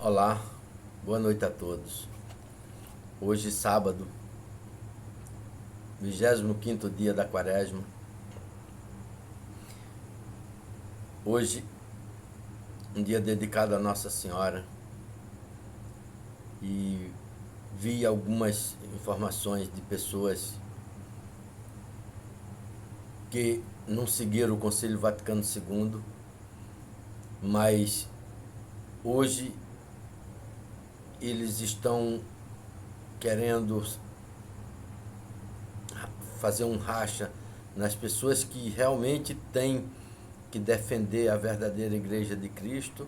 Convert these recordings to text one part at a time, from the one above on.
Olá, boa noite a todos. Hoje, sábado, 25º dia da Quaresma. Hoje, um dia dedicado a Nossa Senhora. E vi algumas informações de pessoas que não seguiram o Concílio Vaticano II, mas hoje eles estão querendo fazer um racha nas pessoas que realmente têm que defender a verdadeira Igreja de Cristo.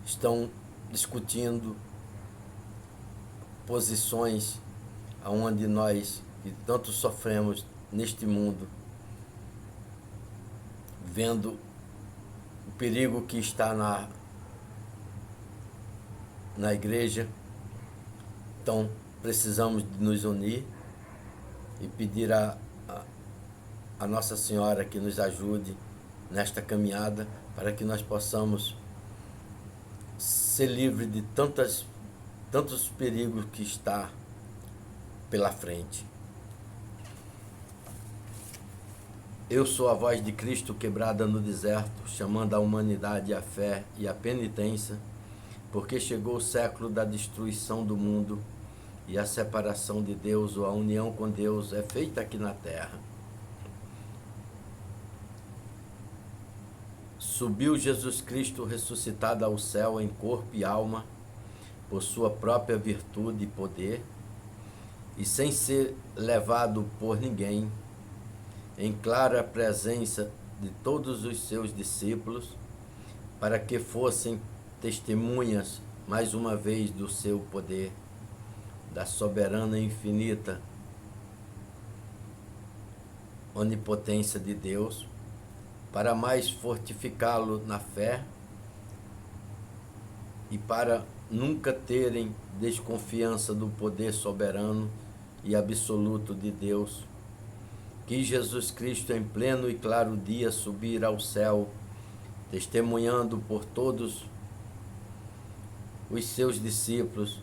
Estão discutindo posições onde nós, que tanto sofremos neste mundo, vendo o perigo que está na igreja. Então precisamos de nos unir e pedir a Nossa Senhora que nos ajude nesta caminhada, para que nós possamos ser livres de tantos perigos que está pela frente. Eu sou a voz de Cristo quebrada no deserto, chamando a humanidade à fé e à penitência, porque chegou o século da destruição do mundo e a separação de Deus, ou a união com Deus, é feita aqui na terra. Subiu Jesus Cristo ressuscitado ao céu em corpo e alma, por sua própria virtude e poder, e sem ser levado por ninguém, em clara presença de todos os seus discípulos, para que fossem testemunhas mais uma vez do seu poder, da soberana e infinita onipotência de Deus, para mais fortificá-lo na fé e para nunca terem desconfiança do poder soberano e absoluto de Deus. Quis Jesus Cristo em pleno e claro dia subir ao céu, testemunhando por todos os seus discípulos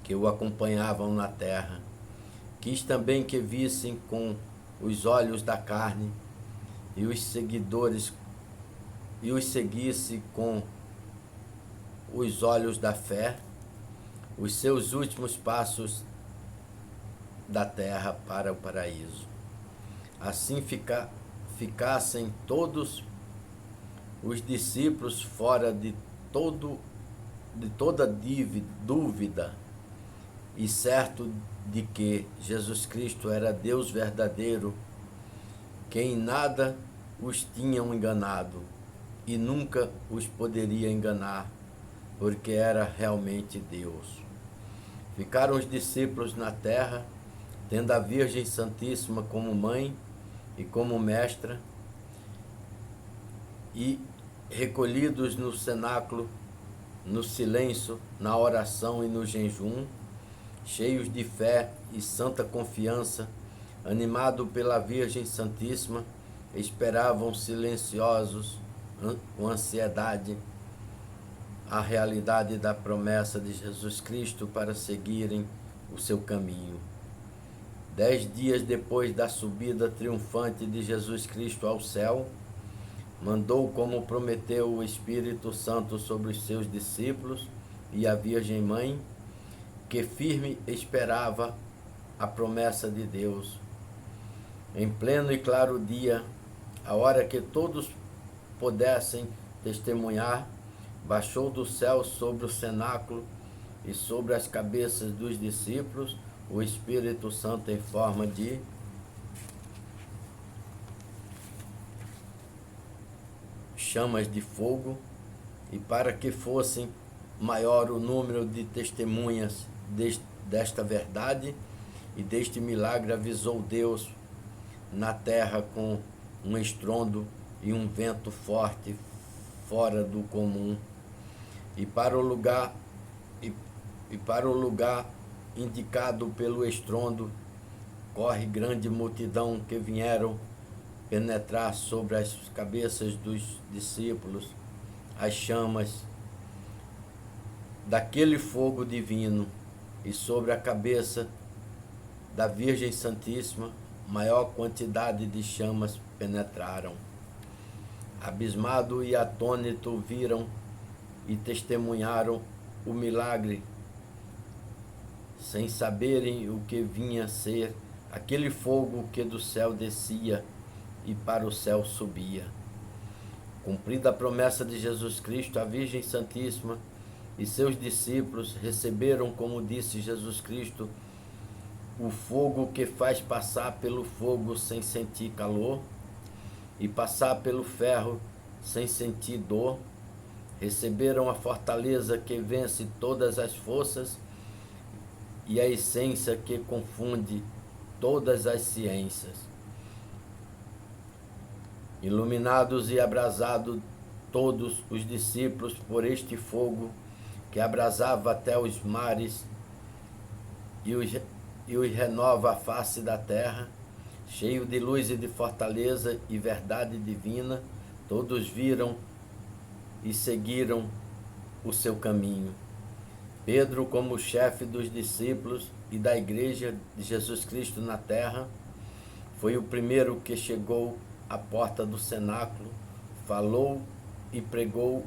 que o acompanhavam na terra. Quis também que vissem com os olhos da carne e os seguisse com os olhos da fé, os seus últimos passos da terra para o paraíso. Assim ficassem todos os discípulos fora de toda dúvida, e certo de que Jesus Cristo era Deus verdadeiro, que em nada os tinham enganado e nunca os poderia enganar, porque era realmente Deus. Ficaram os discípulos na terra, tendo a Virgem Santíssima como mãe e como mestra, e recolhidos no cenáculo, no silêncio, na oração e no jejum, cheios de fé e santa confiança, animados pela Virgem Santíssima, esperavam silenciosos, com ansiedade, a realidade da promessa de Jesus Cristo para seguirem o seu caminho. 10 dias depois da subida triunfante de Jesus Cristo ao céu, mandou, como prometeu, o Espírito Santo sobre os seus discípulos e a Virgem Mãe, que firme esperava a promessa de Deus. Em pleno e claro dia, a hora que todos pudessem testemunhar, baixou do céu sobre o cenáculo e sobre as cabeças dos discípulos o Espírito Santo em forma de chamas de fogo, e para que fossem maior o número de testemunhas desta verdade e deste milagre, avisou Deus na terra com um estrondo e um vento forte fora do comum, e para o lugar indicado pelo estrondo corre grande multidão que vieram penetrar sobre as cabeças dos discípulos as chamas daquele fogo divino, e sobre a cabeça da Virgem Santíssima maior quantidade de chamas penetraram. Abismado e atônito viram e testemunharam o milagre, sem saberem o que vinha a ser aquele fogo que do céu descia e para o céu subia. Cumprida a promessa de Jesus Cristo, a Virgem Santíssima e seus discípulos receberam, como disse Jesus Cristo, o fogo que faz passar pelo fogo sem sentir calor e passar pelo ferro sem sentir dor. Receberam a fortaleza que vence todas as forças e a essência que confunde todas as ciências. Iluminados e abrasados todos os discípulos por este fogo que abrasava até os mares e os renova a face da terra, cheio de luz e de fortaleza e verdade divina, todos viram e seguiram o seu caminho. Pedro, como chefe dos discípulos e da igreja de Jesus Cristo na terra, foi o primeiro que chegou à porta do cenáculo, falou e pregou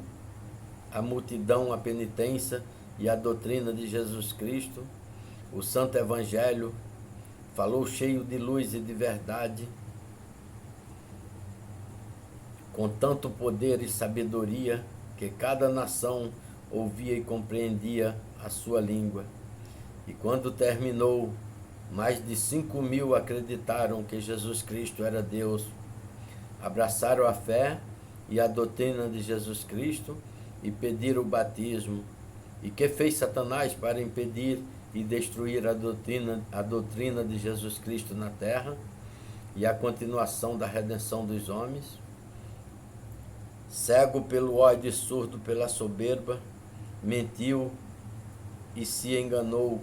à multidão a penitência e a doutrina de Jesus Cristo, o Santo Evangelho, falou cheio de luz e de verdade, com tanto poder e sabedoria que cada nação ouvia e compreendia a sua língua. E quando terminou, mais de 5.000 acreditaram que Jesus Cristo era Deus, abraçaram a fé e a doutrina de Jesus Cristo e pediram o batismo. E que fez Satanás para impedir e destruir a doutrina de Jesus Cristo na terra e a continuação da redenção dos homens? Cego pelo ódio e surdo pela soberba, mentiu e se enganou,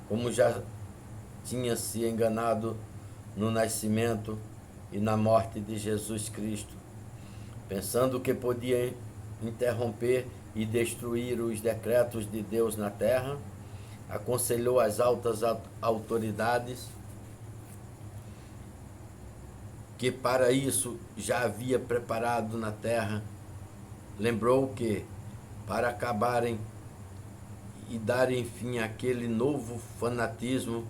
como já tinha se enganado no nascimento e na morte de Jesus Cristo, pensando que podia interromper e destruir os decretos de Deus na terra, aconselhou as altas autoridades que para isso já havia preparado na terra. Lembrou que, para acabarem e darem fim àquele novo fanatismo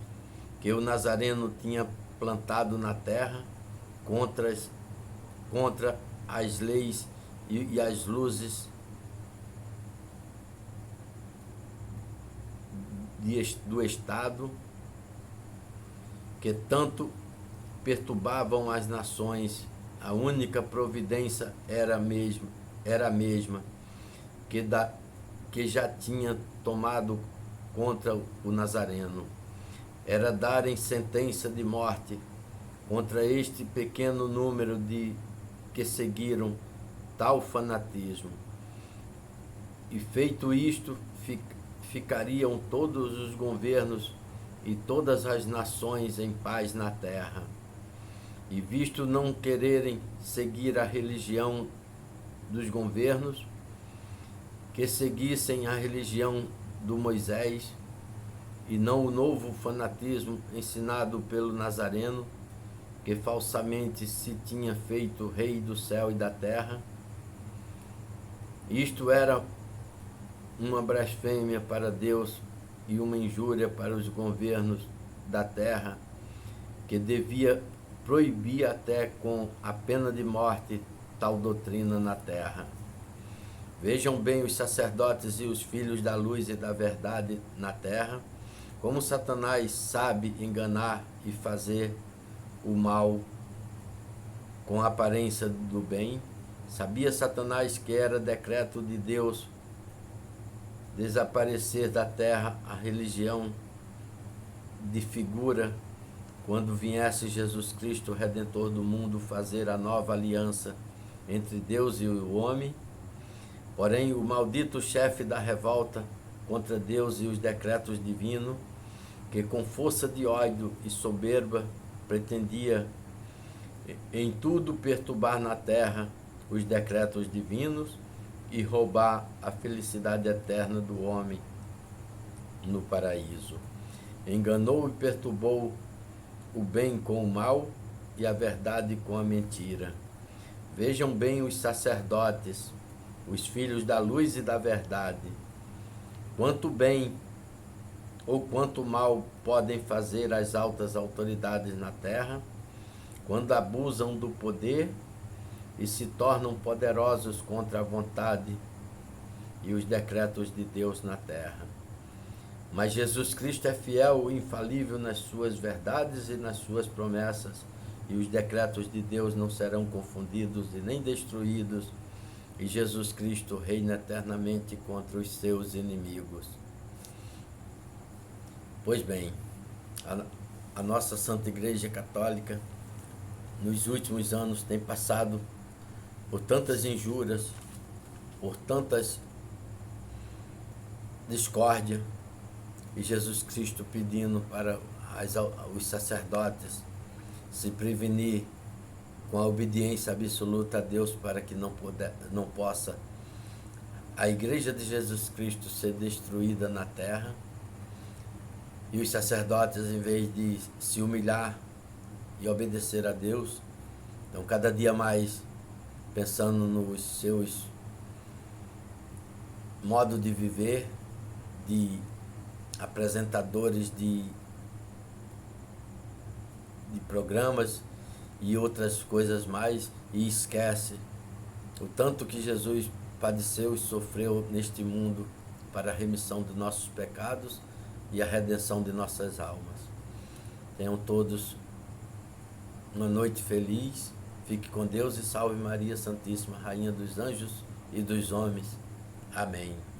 que o Nazareno tinha plantado na terra contra as leis e as luzes do Estado, que tanto perturbavam as nações, a única providência era a mesma que já tinha tomado contra o Nazareno. Era darem sentença de morte contra este pequeno número que seguiram tal fanatismo. E feito isto, ficariam todos os governos e todas as nações em paz na terra. E visto não quererem seguir a religião dos governos, que seguissem a religião do Moisés e não o novo fanatismo ensinado pelo Nazareno, que falsamente se tinha feito rei do céu e da terra. Isto era uma blasfêmia para Deus e uma injúria para os governos da terra, que devia proibir até com a pena de morte tal doutrina na terra. Vejam bem os sacerdotes e os filhos da luz e da verdade na terra, como Satanás sabe enganar e fazer o mal com a aparência do bem. Sabia Satanás que era decreto de Deus desaparecer da terra a religião de figura, quando viesse Jesus Cristo, Redentor do mundo, fazer a nova aliança entre Deus e o homem. Porém, o maldito chefe da revolta contra Deus e os decretos divinos, que com força de ódio e soberba pretendia em tudo perturbar na terra os decretos divinos e roubar a felicidade eterna do homem, no paraíso. Enganou e perturbou o bem com o mal e a verdade com a mentira. Vejam bem os sacerdotes, os filhos da luz e da verdade. Quanto bem ou quanto mal podem fazer as altas autoridades na terra, quando abusam do poder e se tornam poderosos contra a vontade e os decretos de Deus na terra. Mas Jesus Cristo é fiel e infalível nas suas verdades e nas suas promessas, e os decretos de Deus não serão confundidos e nem destruídos, e Jesus Cristo reina eternamente contra os seus inimigos. Pois bem, a nossa Santa Igreja Católica, nos últimos anos, tem passado por tantas injúrias, por tantas discórdias, e Jesus Cristo pedindo para os sacerdotes se prevenir com a obediência absoluta a Deus para que não possa a Igreja de Jesus Cristo ser destruída na terra. E os sacerdotes, em vez de se humilhar e obedecer a Deus, estão cada dia mais pensando nos seus modos de viver, de apresentadores de programas e outras coisas mais, e esquece o tanto que Jesus padeceu e sofreu neste mundo para a remissão de nossos pecados e a redenção de nossas almas. Tenham todos uma noite feliz, fique com Deus e salve Maria Santíssima, Rainha dos Anjos e dos Homens. Amém.